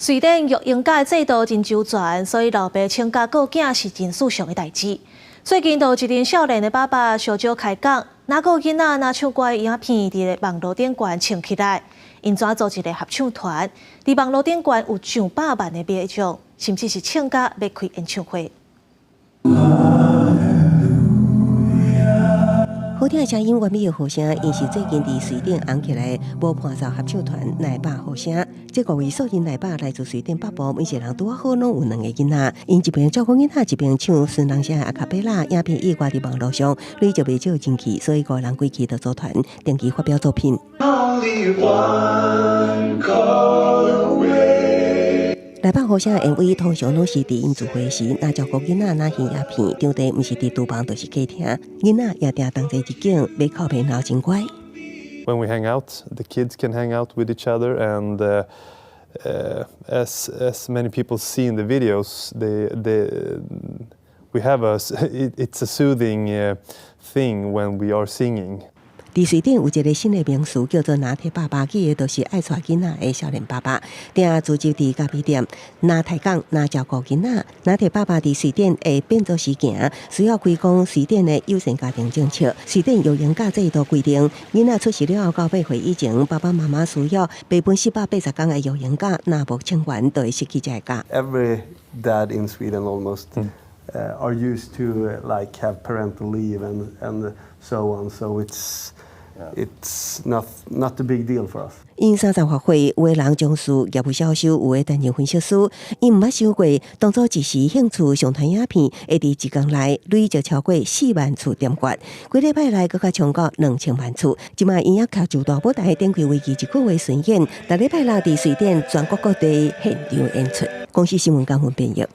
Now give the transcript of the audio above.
瑞典育婴假制度真周全，所以老爸请假顾囝是真事常的代志。最近，有一名少年的爸爸小招开讲，哪个囡仔拿唱歌影片伫网络顶悬唱起来，因怎组一个合唱团，伫网络顶悬有上百万的观众，甚至是请假要开演唱会。好听的声音，完美的和声，因是最近伫瑞典红起来无伴奏合唱团奶爸和声。这5位素人奶爸来自瑞典北部，每一人拄好拢有2个囡仔，因一边照顾囡仔，一边唱孙郎声阿卡贝拉，影片意挂伫网络上，累积袂少人气，所以5人归期就组团，定期发表作品。奶爸和声的 MV 通常拢是伫因自会时，那照顾囡仔那演影片，场地毋是伫厨房，就是客厅。囡仔也定同齐一景，要靠边闹真乖。When we hang out, the kids can hang out with each other, and as many people see in the videos, we have it's a soothing thing when we are singing. 伫瑞典有一个新的名词叫做拿铁爸爸，记的就是爱带囡仔的少年爸爸。定自就伫咖啡店，拿抬杠，拿照顾囡仔。拿铁爸爸伫瑞典会变做事行，需要规讲瑞典的优先家庭政策。瑞典育婴假制度规定，囡仔出世了后到8岁以前，爸爸妈妈需要备本480天的育婴假，若无请完，就会失去这个假。Every dad in Sweden almost are used to like have parental leave and so on. So it's not a big deal for us. 因30发挥，有的人从事业务销售，有的担任分析师。因毋捌想过，当初一时兴趣上传影片，会伫1天内累就超过4万次点阅，几礼拜内佫较冲到2000万次。即卖因也靠住大舞台展开为期1个月巡演，6礼拜内伫瑞典全国各地现场演出。公司新闻简讯编译。